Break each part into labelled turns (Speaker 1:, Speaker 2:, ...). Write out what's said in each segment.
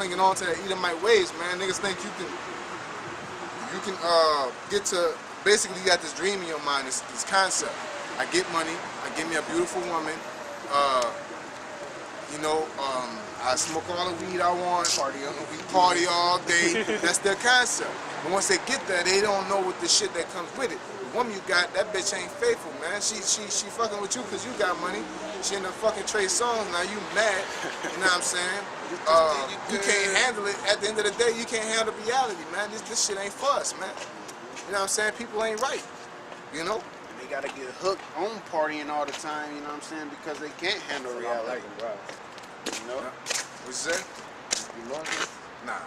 Speaker 1: clinging on to that Edomite ways, man. Niggas think you can get to, basically you got this dream in your mind, this concept. I get money, I get me a beautiful woman, I smoke all the weed I want, we party all day. That's their concept. But once they get there, they don't know what the shit that comes with it. The woman you got, that bitch ain't faithful, man. She fucking with you because you got money. She in the fucking Trey Songz, now you mad. You know what I'm saying? You can't handle it. At the end of the day, you can't handle reality, man. This shit ain't for us, man. You know what I'm saying? People ain't right. You know?
Speaker 2: They gotta get hooked on partying all the time, you know what I'm saying? Because they can't handle reality. You know?
Speaker 1: What you say?
Speaker 2: You know what?
Speaker 1: Nah.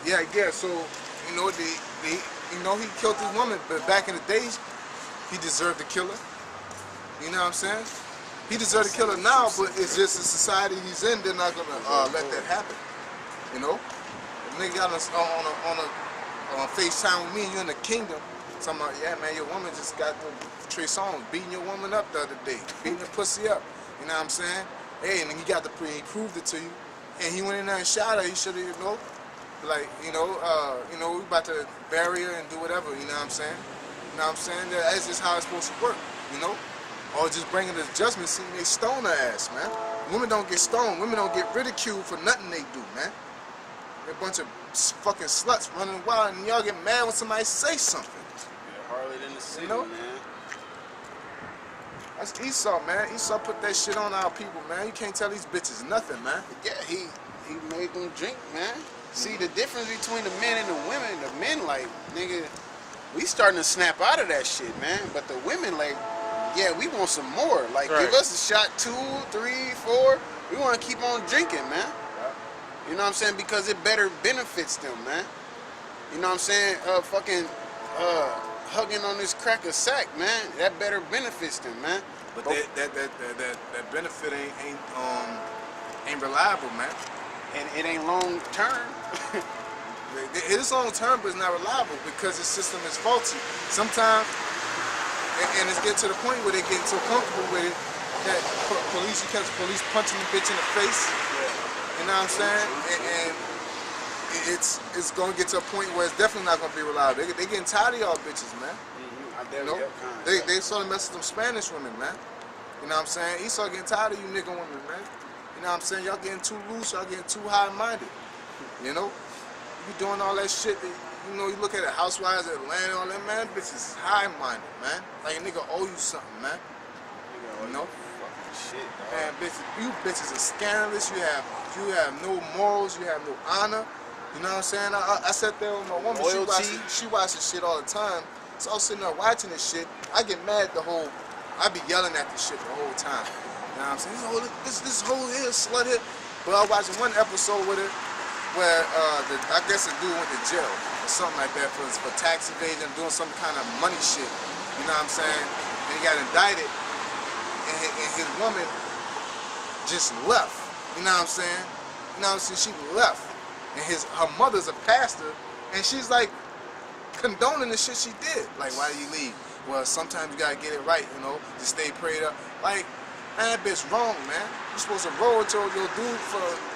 Speaker 1: Yeah. So he killed this woman, but back in the days, he deserved to kill her. You know what I'm saying? He deserved to kill her now, but it's just the society he's in. They're not gonna let that happen. You know? If nigga got on FaceTime with me, and you're in the kingdom. Talking about, yeah, man, your woman just got the Trey Songz beating your woman up the other day, beating the pussy up. You know what I'm saying? Hey, and then he got he proved it to you, and he went in there and shot her. He should have, like, we about to bury her and do whatever. You know what I'm saying? You know what I'm saying? That's just how it's supposed to work. You know? Or just bring her to the judgment seat and they stone her ass, man. Women don't get stoned. Women don't get ridiculed for nothing they do, man. They're a bunch of fucking sluts running wild, and y'all get mad when somebody say something.
Speaker 2: Yeah, Harley in the city,
Speaker 1: You know?
Speaker 2: man.
Speaker 1: That's Esau, man. Esau put that shit on our people, man. You can't tell these bitches nothing, man.
Speaker 2: Yeah, he made them drink, man. See, the difference between the men and the women, the men, like, nigga, we starting to snap out of that shit, man. But the women, like, yeah, we want some more. Like, give us a shot 2, 3, 4. We want to keep on drinking, man. You know what I'm saying? Because it better benefits them, man. You know what I'm saying? Hugging on this cracker sack, man. That better benefits them, man.
Speaker 1: But that benefit ain't reliable, man.
Speaker 2: And it ain't long term.
Speaker 1: It is long term, but it's not reliable because the system is faulty. Sometimes, and it's getting to the point where they're getting so comfortable with it that you catch the police punching the bitch in the face. You know what I'm saying? And it's going to get to a point where it's definitely not going to be reliable. They getting tired of y'all bitches, man. You know? They sort of mess with them Spanish women, man. You know what I'm saying? Esau getting tired of you nigga women, man. You know what I'm saying? Y'all getting too loose, y'all getting too high-minded. You know? You be doing all that shit that, you look at the Housewives of Atlanta, all that, man, bitch is high-minded, man. Like a nigga owe you something, man. You know?
Speaker 2: Shit,
Speaker 1: man, you bitches are scandalous, you have no morals, you have no honor. You know what I'm saying? I sat there with my woman, she watches shit all the time. So I was sitting there watching this shit. I get mad I be yelling at this shit the whole time. You know what I'm saying? This whole here, slut here. But I was watching one episode with it where I guess the dude went to jail or something like that for tax evasion, doing some kind of money shit. You know what I'm saying? And he got indicted, and his woman just left. You know what I'm saying? You know what I'm saying? She left. And her mother's a pastor, and she's like condoning the shit she did. Like, why did you leave? Well, sometimes you gotta get it right, just stay prayed up. Like, man, that bitch wrong, man. You're supposed to roll to your dude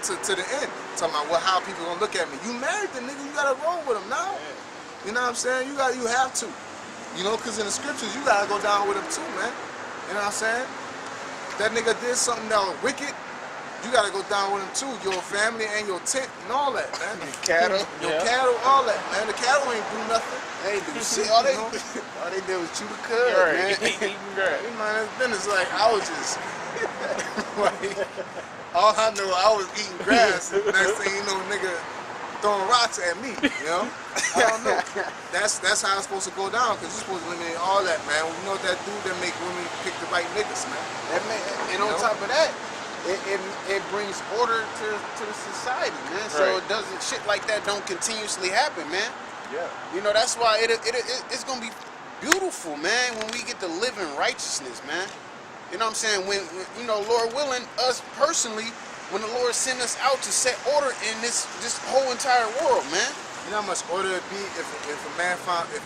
Speaker 1: to the end. Talking about how people gonna look at me. You married the nigga, you gotta roll with him now. You know what I'm saying? You have to. Because in the scriptures, you gotta go down with him too, man. You know what I'm saying? That nigga did something that was wicked. You gotta go down with him too. Your family and your tent and all that, man. Your cattle, all that, man. The cattle ain't do nothing.
Speaker 2: They ain't do shit. All they did was chew the cud, man.
Speaker 1: You mind his business. Like, I was just all I know, I was eating grass. And the next thing you know, nigga throwing rocks at me. I don't know. That's how it's supposed to go down, because you're supposed to eliminate all that, man. You know that dude that make women pick the right niggas, man.
Speaker 2: And on top of that, it brings order to the society, man. So it doesn't, shit like that don't continuously happen, man.
Speaker 1: Yeah.
Speaker 2: That's why it's gonna be beautiful, man, when we get to live in righteousness, man. You know what I'm saying? When Lord willing, us personally, when the Lord send us out to set order in this whole entire world, man.
Speaker 1: You know how much order it'd be if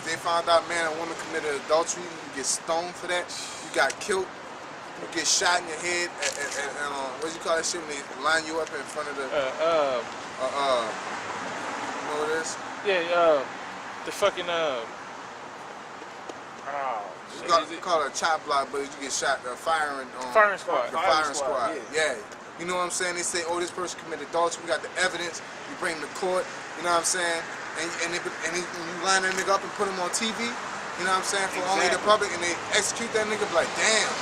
Speaker 1: they found out man and woman committed adultery, you get stoned for that, you got killed. you get shot in your head and what do you call that shit when they line you up in front of the you know what it is?
Speaker 3: Yeah, the fucking
Speaker 1: You call it a chop block, but you get shot. Firing
Speaker 3: squad.
Speaker 1: The firing squad. Yeah. You know what I'm saying? They say, oh, this person committed adultery. We got the evidence. You bring him to court. You know what I'm saying? And you line that nigga up and put him on TV. You know what I'm saying? For only the public, and they execute that nigga like, damn.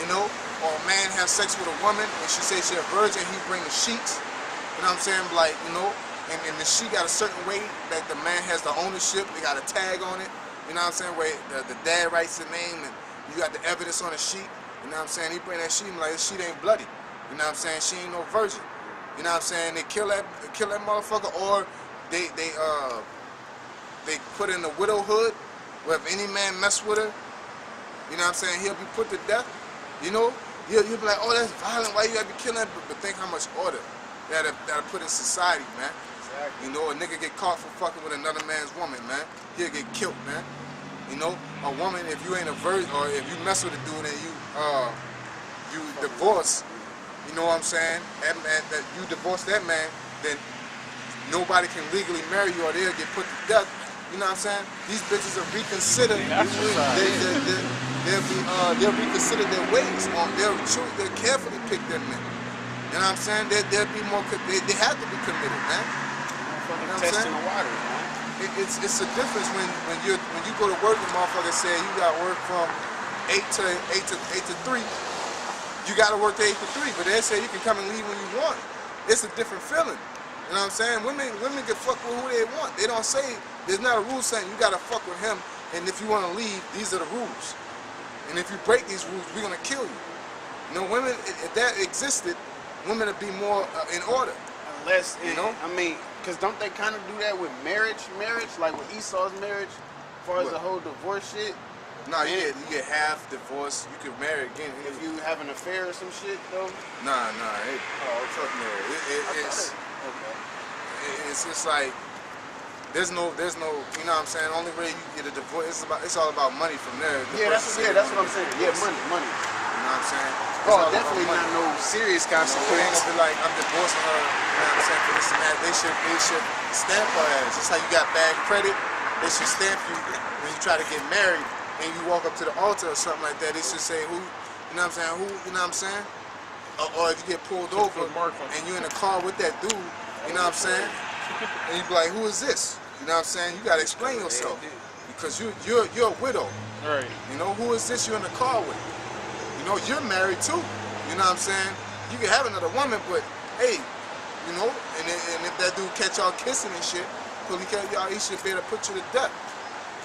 Speaker 1: You know? Or a man has sex with a woman, and she says she's a virgin. He bring the sheets. You know what I'm saying? Like, you know, and the sheet got a certain way that the man has the ownership. They got a tag on it. You know what I'm saying? Where the dad writes the name and you got the evidence on the sheet. You know what I'm saying? He bring that sheet and like, this sheet ain't bloody. You know what I'm saying? She ain't no virgin. You know what I'm saying? They kill that motherfucker, or they put in the widowhood where if any man mess with her, you know what I'm saying, he'll be put to death. You know? You'll be like, oh, that's violent. Why you gotta be killing her? But think how much order that'll put in society, man. Exactly. You know, a nigga get caught for fucking with another man's woman, man. He'll get killed, man. You know, a woman, if you ain't a virgin, or if you mess with a dude and you divorce, you know what I'm saying? That you divorce that man, then nobody can legally marry you, or they'll get put to death. You know what I'm saying? These bitches will reconsider. They'll reconsider their ways. They'll carefully pick their men. You know what I'm saying? They'll be more. They have to be committed, man. You know what I'm saying?
Speaker 2: The water, man.
Speaker 1: It's a difference when you go to work and motherfuckers say you got work from 8 to 3. You got to work to 8 to 3, but they say you can come and leave when you want. It's a different feeling. You know what I'm saying? Women can fuck with who they want. They don't say, there's not a rule saying you got to fuck with him, and if you want to leave, these are the rules. And if you break these rules, we're going to kill you. You know, women, if that existed, women would be more in order.
Speaker 2: Unless, you know? I mean, because don't they kind of do that with marriage? Like with Esau's marriage, as far as the whole divorce shit?
Speaker 1: Nah, you get half divorce. You can marry again
Speaker 2: if you have an affair or some shit, though.
Speaker 1: Nah. Fuck no. It's just like there's no. You know what I'm saying? Only way you get a divorce, it's all about money from there.
Speaker 2: That's what I'm saying. Yeah, money. You know
Speaker 1: what I'm saying?
Speaker 2: Oh, definitely not no serious consequence.
Speaker 1: It ain't gonna be like I'm divorcing her. You know what I'm saying? For this and that, they should stamp her ass. Just like you got bad credit, they should stamp you when you try to get married. And you walk up to the altar or something like that, they should say who, you know what I'm saying, who, you know what I'm saying? Or if you get pulled over and you're in a car with that dude, you know what I'm saying? And you be like, who is this? You know what I'm saying? You gotta explain yourself. Because you're a widow.
Speaker 3: Right.
Speaker 1: You know, who is this you're in the car with? You know, you're married too. You know what I'm saying? You can have another woman, but hey, you know, and if that dude catch y'all kissing and shit, he should be able to put you to death.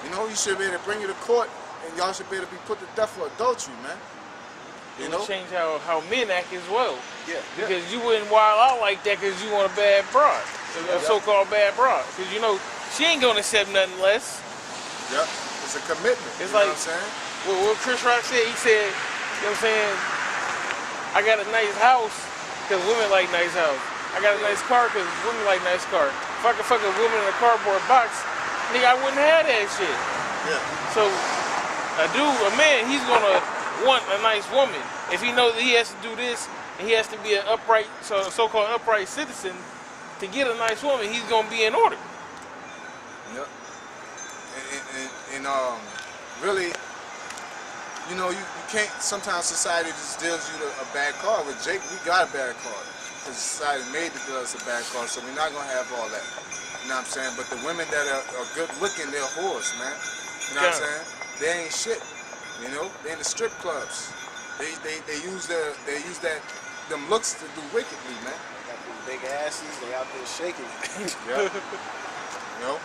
Speaker 1: You know, he should be able to bring you to court, and y'all should be able to be put to death for adultery, man.
Speaker 3: You know? Change how men act as well.
Speaker 1: Yeah.
Speaker 3: Because you wouldn't wild out like that because you want a bad broad. A so-called bad broad. Because, you know, she ain't going to accept nothing less.
Speaker 1: Yep. It's a commitment.
Speaker 3: It's
Speaker 1: you
Speaker 3: like,
Speaker 1: know what I'm saying?
Speaker 3: What Chris Rock said, he said, you know what I'm saying, I got a nice house because women like nice house. I got a nice car because women like nice car. If I could fuck a woman in a cardboard box, nigga, I wouldn't have that shit.
Speaker 1: Yeah.
Speaker 3: So, a man, he's gonna want a nice woman. If he knows that he has to do this, and he has to be an upright, so-called upright citizen, to get a nice woman, he's gonna be in order.
Speaker 1: Yep. And really, you know, you can't. Sometimes society just deals you a bad card. With Jake, we got a bad card because society made it deal us a bad card, so we're not gonna have all that. You know what I'm saying? But the women that are good looking, they're whores, man. You know what I'm saying? They ain't shit. You know? They in the strip clubs. They use them looks to do wickedly, man.
Speaker 2: They got them big asses, they out there shaking it.
Speaker 1: Yeah. You know?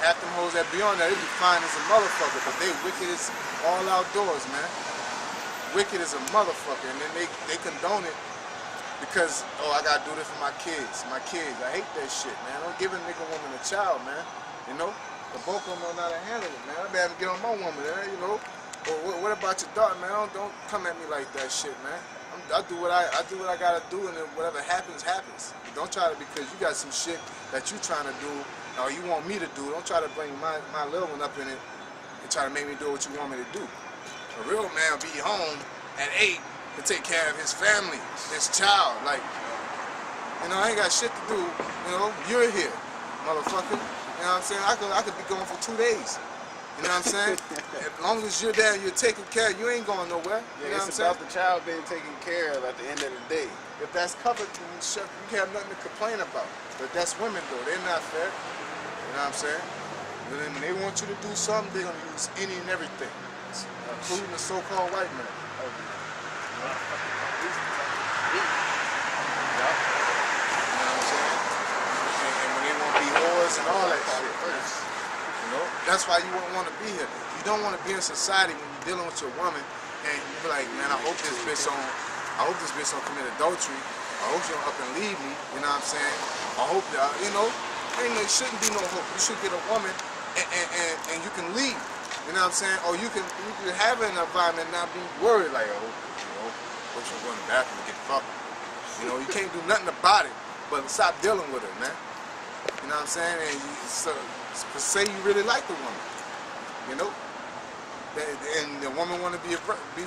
Speaker 1: Half them hoes that be on there, they be fine as a motherfucker, but they wicked as all outdoors, man. Wicked as a motherfucker, and then they condone it. Because, oh, I gotta do this for my kids. I hate that shit, man. Don't give a nigga woman a child, man. You know? The both of them know how to handle it, man. I be having to get on my woman, man, you know? Or what about your daughter, man? Don't come at me like that shit, man. I do what I gotta do, and then whatever happens, happens. Don't try to, because you got some shit that you trying to do, or you want me to do. Don't try to bring my little one up in it and try to make me do what you want me to do. A real man will be home at 8. to take care of his family, his child. Like, you know, I ain't got shit to do. You know, you're here, motherfucker. You know what I'm saying? I could be going for 2 days. You know what I'm saying? As long as you're there, you're taking care. You ain't going nowhere. You
Speaker 2: Yeah,
Speaker 1: know
Speaker 2: it's
Speaker 1: what I'm
Speaker 2: about the child being taken care of at the end of the day.
Speaker 1: If that's covered, then you have nothing to complain about. But that's women, though. They're not fair. You know what I'm saying? But then they want you to do something, they're going to use any and everything, including the so-called white man. You know what I'm saying? And when they want to be whores and all that shit. You know? That's why you wouldn't want to be here. You don't want to be in society when you're dealing with your woman and you be like, man, I hope this bitch don't commit adultery. I hope she don't up and leave me. You know what I'm saying? I hope that, you know, there shouldn't be no hope. You should get a woman and you can leave. You know what I'm saying? Or you can have an environment and not be worried like, oh, you know, hope she'll go in the bathroom and get fucked. You know, you can't do nothing about it, but stop dealing with her, man. You know what I'm saying? And say you really like the woman, you know? And the woman want to be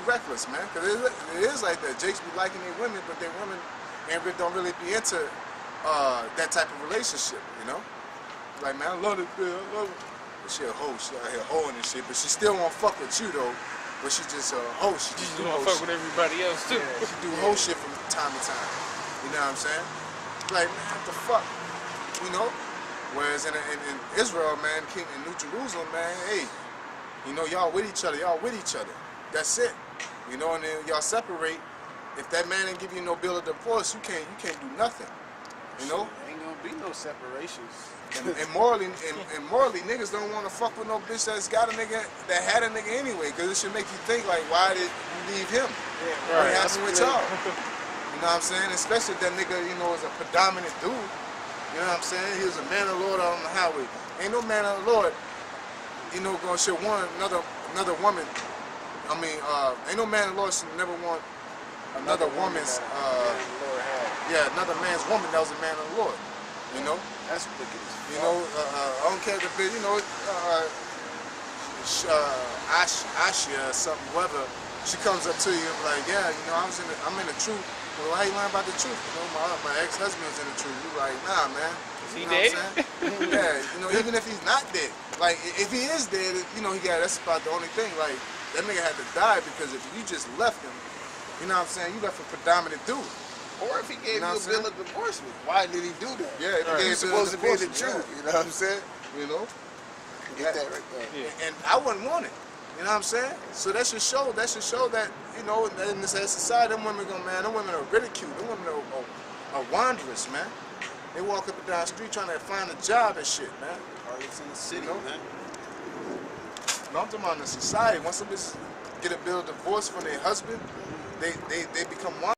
Speaker 1: reckless, man. Because it is like that. Jakes be liking their women, but their women don't really be into that type of relationship, you know? Like, man, I love this bitch, I love her. But she a hoe, she out here hoeing and shit, but she still won't fuck with you, though. But she just a hoe, she just do hoe
Speaker 3: fuck
Speaker 1: shit.
Speaker 3: with everybody else, too.
Speaker 1: Yeah, she do hoe shit from time to time. You know what I'm saying? Like, man, what the fuck? You know? Whereas in Israel, man, in New Jerusalem, man, hey, you know, y'all with each other, That's it. You know, and then y'all separate. If that man didn't give you no bill of divorce, you can't do nothing. You know?
Speaker 2: Ain't gonna be no separations.
Speaker 1: And morally, niggas don't want to fuck with no bitch that's got a nigga, that had a nigga anyway, because it should make you think, like, why did you leave him?
Speaker 2: Yeah,
Speaker 1: What happened with y'all? You know what I'm saying? Especially if that nigga, you know, is a predominant dude. You know what I'm saying? He was a man of the Lord on the highway. Ain't no man of the Lord, you know, gonna shit another woman. I mean, ain't no man of the Lord should never want another woman's, another man's woman that was a man of the Lord. You know?
Speaker 2: That's ridiculous.
Speaker 1: You know, I don't care if the bitch, you know, Ashia or something, whether she comes up to you and be like, yeah, you know, I'm in the truth. Well, how you learn about the truth? You know, my ex-husband's in the truth. You like, nah, man.
Speaker 3: Is he
Speaker 1: dead? Yeah, you know, even if he's not dead. Like, if he is dead, you know, that's about the only thing. Like, that nigga had to die because if you just left him, you know what I'm saying, you left a predominant dude.
Speaker 2: Or if he gave you a bill of divorcement, why did he do that?
Speaker 1: Yeah, if he gave
Speaker 2: supposed to be the truth.
Speaker 1: You know what I'm saying? You know?
Speaker 2: Get that right there.
Speaker 1: Yeah. And I wouldn't want it. You know what I'm saying? So that should show that, you know, in this society, them women are ridiculed. Them women are wanderers, man. They walk up and down the street trying to find a job and shit, man.
Speaker 2: Harlots in the city,
Speaker 1: you know?
Speaker 2: man.
Speaker 1: No, I'm talking about in the society. Once some bitches get a bill of divorce from their husband, they become wanderers.